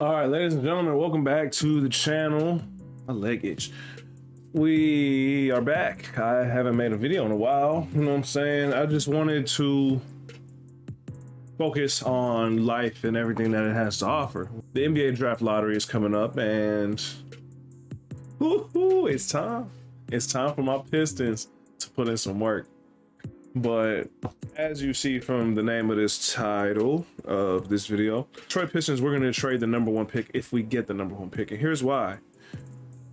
All right, ladies and gentlemen, welcome back to the channel. My leg itch. We are back. I haven't made a video in a while. You know what I'm saying? I just wanted to focus on life and everything that it has to offer. The NBA draft lottery is coming up, and it's time. It's time for my Pistons to put in some work. But as you see from the name of this title of this video, Detroit Pistons, we're going to trade the number one pick if we get the number one pick. And here's why.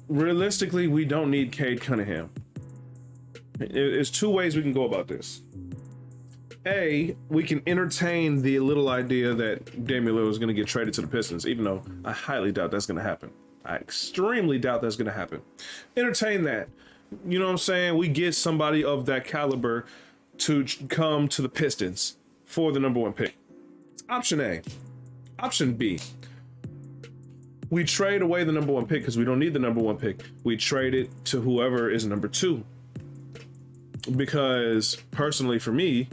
Realistically, we don't need Cade Cunningham. There's two ways we can go about this. A, we can entertain the little idea that Damian Lillard is going to get traded to the Pistons, even though I highly doubt that's going to happen. I extremely doubt that's going to happen. Entertain that. You know what I'm saying? We get somebody of that caliber to come to the Pistons for the number one pick. It's option A. Option B. We trade away the number one pick because we don't need the number one pick. We trade it to whoever is number two. Because personally for me,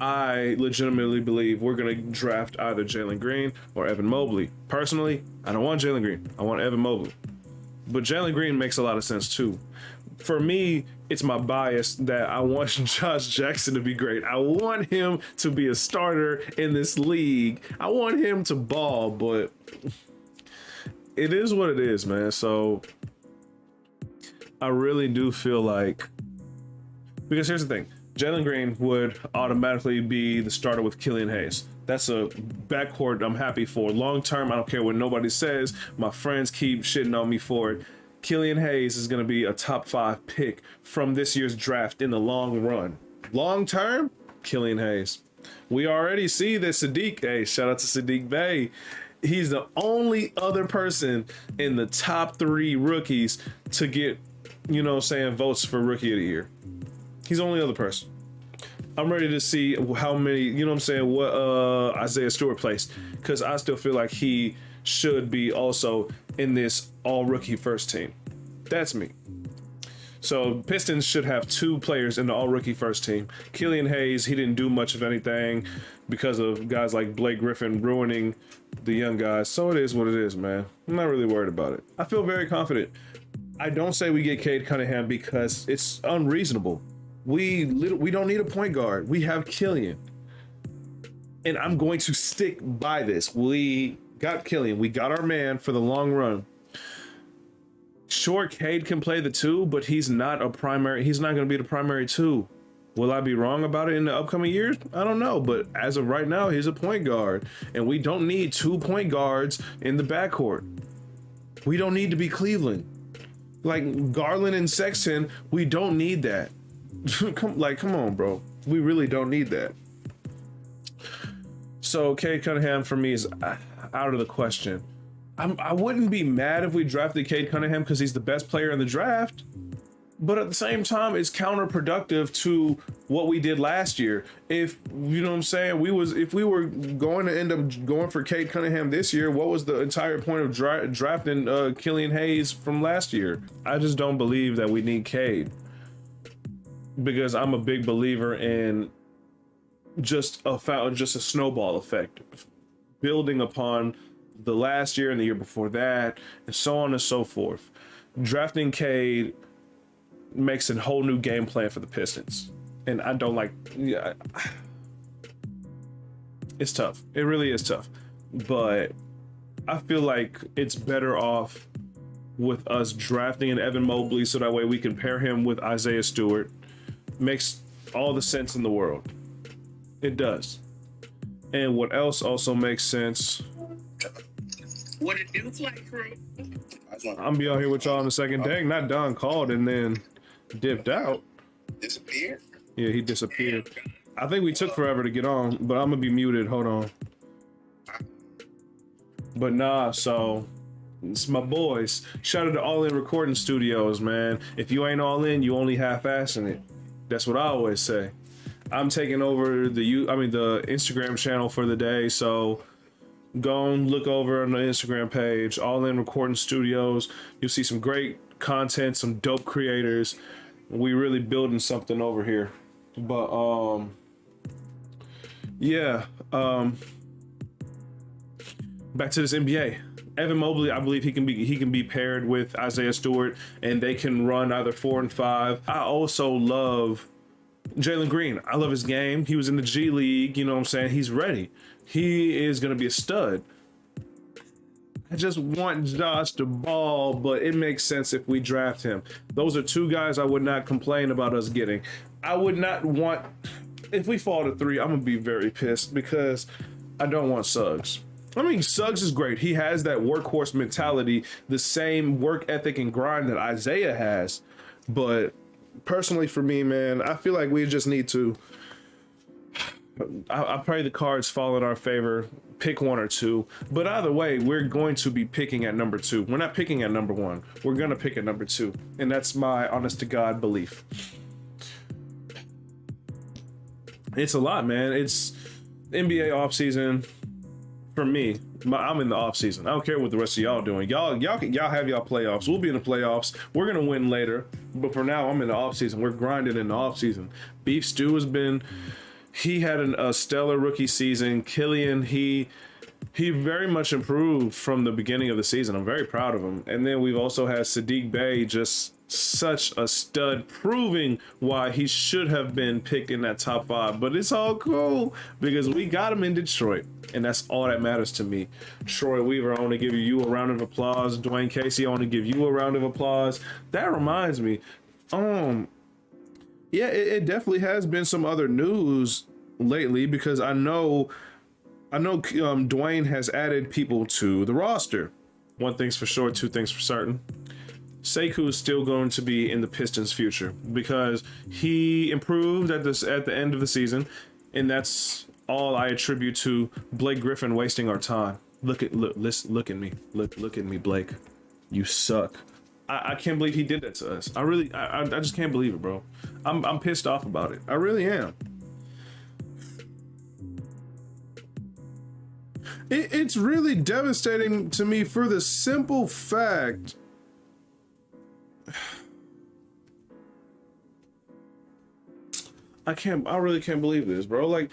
I legitimately believe we're going to draft either Jalen Green or Evan Mobley. Personally, I don't want Jalen Green. I want Evan Mobley. But Jalen Green makes a lot of sense too. For me, it's my bias that I want Josh Jackson to be great. I want him to be a starter in this league. I want him to ball, but it is what it is, man. So I really do feel like, because here's the thing, Jalen Green would automatically be the starter with Killian Hayes. That's a backcourt I'm happy for. Long term, I don't care what nobody says. My friends keep shitting on me for it. Killian Hayes is going to be a top 5 pick from this year's draft in the long run. Long term, Killian Hayes. We already see that Sadiq, hey, shout out to Sadiq Bey. He's the only other person in the top 3 rookies to get, you know what I'm saying, votes for rookie of the year. He's the only other person. I'm ready to see how many, you know what I'm saying, what Isaiah Stewart placed, because I still feel like he should be also in this all rookie first team. That's me. So Pistons should have 2 players in the all rookie first team. Killian Hayes, he didn't do much of anything because of guys like Blake Griffin ruining the young guys. So it is what it is, man. I'm not really worried about it. I feel very confident. I don't say we get Cade Cunningham because it's unreasonable. We don't need a point guard. We have Killian. And I'm going to stick by this. We got Killian. We got our man for the long run. Sure, Cade can play the 2, but he's not a primary. He's not going to be the primary 2. Will I be wrong about it in the upcoming years? I don't know. But as of right now, he's a point guard. And we don't need 2 point guards in the backcourt. We don't need to be Cleveland. Like Garland and Sexton, we don't need that. Come on, bro. We really don't need that. So Cade Cunningham for me is out of the question. I wouldn't be mad if we drafted Cade Cunningham because he's the best player in the draft. But at the same time, it's counterproductive to what we did last year. If you know what I'm saying, if we were going to end up going for Cade Cunningham this year, what was the entire point of drafting Killian Hayes from last year? I just don't believe that we need Cade, because I'm a big believer in just a snowball effect, building upon the last year and the year before that, and so on and so forth. Drafting Cade makes a whole new game plan for the Pistons, and I don't like. Yeah, it's tough. It really is tough, but I feel like it's better off with us drafting an Evan Mobley, so that way we can pair him with Isaiah Stewart. Makes all the sense in the world. It does. And what else also makes sense? What it do, Flight Crew? I'm be out here with y'all in a second. Dang, not Don called and then dipped out. Disappeared? Yeah, he disappeared. I think we took forever to get on, but I'm gonna be muted. Hold on. But nah, so it's my boys. Shout out to All In Recording Studios, man. If you ain't all in, you only half-assing it. That's what I always say. I'm taking over the Instagram channel for the day, so go and look over on the Instagram page, All In Recording Studios. You'll see some great content, some dope creators. We really building something over here. But yeah, back to this NBA. Evan Mobley, I believe he can be paired with Isaiah Stewart, and they can run either 4 and 5. I also love Jalen Green. I love his game. He was in the G League. You know what I'm saying? He's ready. He is going to be a stud. I just want Josh to ball, but it makes sense if we draft him. Those are two guys I would not complain about us getting. I would not want, if we fall to 3, I'm going to be very pissed because I don't want Suggs. I mean, Suggs is great. He has that workhorse mentality, the same work ethic and grind that Isaiah has. But personally for me, man, I feel like we just need to, I pray the cards fall in our favor, pick 1 or 2. But either way, we're going to be picking at number 2. We're not picking at number 1. We're going to pick at number 2. And that's my honest to God belief. It's a lot, man. It's NBA offseason. For me, I'm in the off season. I don't care what the rest of y'all doing. Y'all have y'all playoffs. We'll be in the playoffs. We're gonna win later, but for now, I'm in the off season. We're grinding in the off season. Beef Stew he had a stellar rookie season. Killian, he very much improved from the beginning of the season. I'm very proud of him. And then we've also had Sadiq Bey, just such a stud, proving why he should have been picked in that top 5. But it's all cool because we got him in Detroit, and that's all that matters to me. Troy Weaver, I want to give you a round of applause. Dwayne Casey, I want to give you a round of applause. That reminds me, yeah, it definitely has been some other news lately because I know Dwayne has added people to the roster. One thing's for sure, two things for certain. Sekou is still going to be in the Pistons' future because he improved at the end of the season, and that's all I attribute to Blake Griffin wasting our time. Look at me, Blake. You suck. I can't believe he did that to us. I just can't believe it, bro. I'm pissed off about it. I really am. It's really devastating to me for the simple fact I really can't believe this, bro. Like,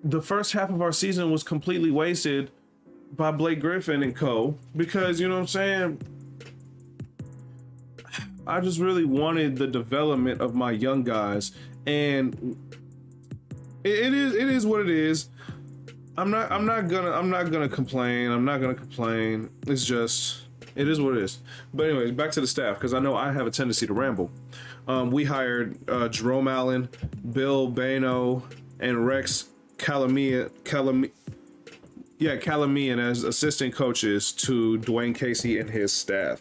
the first half of our season was completely wasted by Blake Griffin and co. Because, you know what I'm saying? I just really wanted the development of my young guys, and it is what it is. I'm not gonna complain. It's just, it is what it is. But anyways, back to the staff, because I know I have a tendency to ramble. We hired Jerome Allen, Bill Bano, and Rex Calamian as assistant coaches to Dwayne Casey and his staff.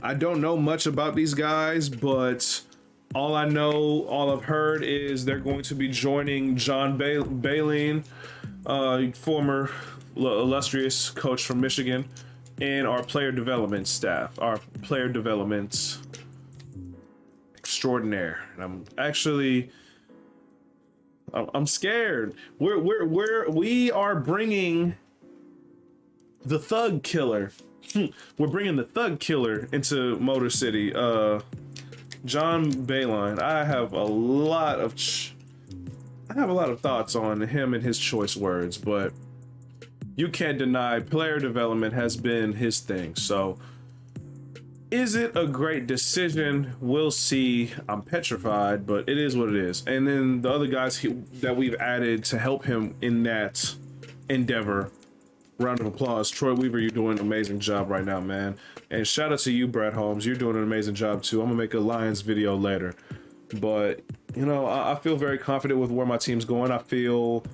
I don't know much about these guys, but all I've heard is they're going to be joining John Baleen, former illustrious coach from Michigan, and our player development staff, our player development extraordinaire. And I'm scared. We are bringing the thug killer. We're bringing the thug killer into Motor City. John Baline. I have a lot of thoughts on him and his choice words, but you can't deny player development has been his thing. So, is it a great decision? We'll see. I'm petrified, but it is what it is. And then the other guys that we've added to help him in that endeavor. Round of applause. Troy Weaver, you're doing an amazing job right now, man. And shout out to you, Brad Holmes. You're doing an amazing job too. I'm gonna make a Lions video later. But, you know, I feel very confident with where my team's going. I feel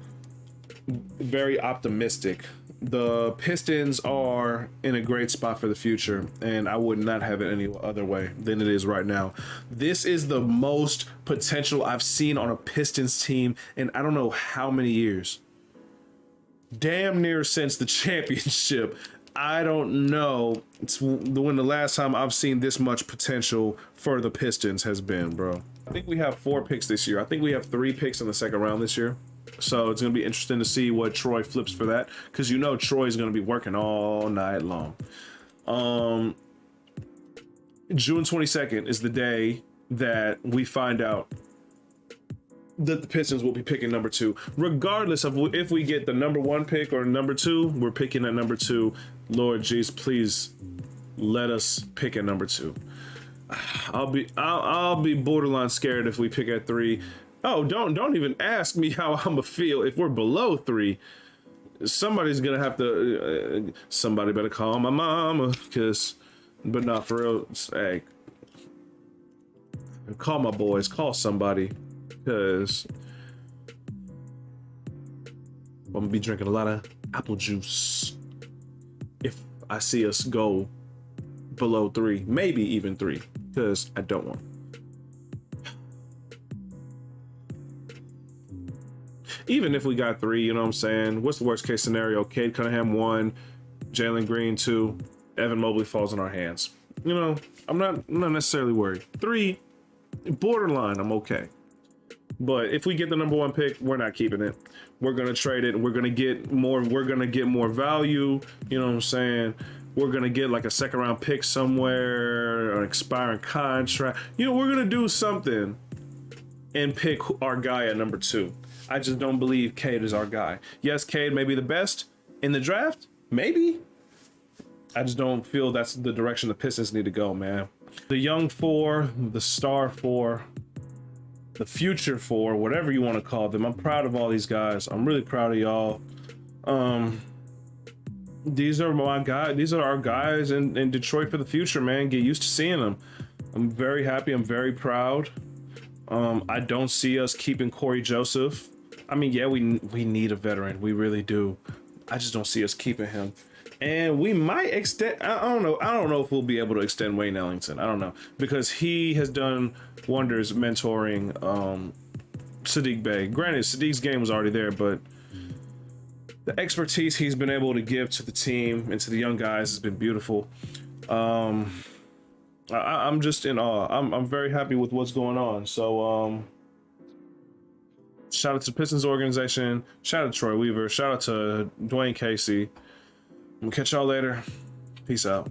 very optimistic. The Pistons are in a great spot for the future, and I would not have it any other way than it is right now. This is the most potential I've seen on a Pistons team in I don't know how many years. Damn near since the championship. I don't know when the last time I've seen this much potential for the Pistons has been, bro. I think we have 4 picks this year. I think we have 3 picks in the second round this year. So it's going to be interesting to see what Troy flips for that, because you know Troy's going to be working all night long. June 22nd is the day that we find out that the Pistons will be picking number 2, regardless of if we get the number 1 pick or number 2. We're picking at number 2. Lord jeez, please let us pick at number 2. I'll be borderline scared if we pick at 3. Oh, don't even ask me how I'm gonna feel if we're below 3. Somebody's gonna have to. Somebody better call my mama, but not for real. Hey, call my boys. Call somebody, because I'm gonna be drinking a lot of apple juice if I see us go below 3, maybe even 3, because I don't want. Even if we got 3, you know what I'm saying? What's the worst case scenario? Cade Cunningham 1, Jalen Green 2, Evan Mobley falls in our hands. You know, I'm not necessarily worried. 3, borderline, I'm okay. But if we get the number 1 pick, we're not keeping it. We're gonna trade it. We're gonna get more. We're gonna get more value. You know what I'm saying? We're gonna get like a 2nd round pick somewhere, an expiring contract. You know, we're gonna do something and pick our guy at number 2. I just don't believe Cade is our guy. Yes, Cade may be the best in the draft, maybe. I just don't feel that's the direction the Pistons need to go, man. The young 4, the star 4, the future 4, whatever you want to call them. I'm proud of all these guys. I'm really proud of y'all. These are my guys. These are our guys in Detroit for the future, man. Get used to seeing them. I'm very happy. I'm very proud. I don't see us keeping Corey Joseph. I mean, yeah, we need a veteran. We really do. I just don't see us keeping him. And we might extend. I don't know if we'll be able to extend Wayne Ellington. I don't know, because he has done wonders mentoring Sadiq Bey. Granted, Sadiq's game was already there, but the expertise he's been able to give to the team and to the young guys has been beautiful. I'm just in awe. I'm very happy with what's going on. So shout out to the Pistons organization. Shout out to Troy Weaver. Shout out to Dwayne Casey. We'll catch y'all later. Peace out.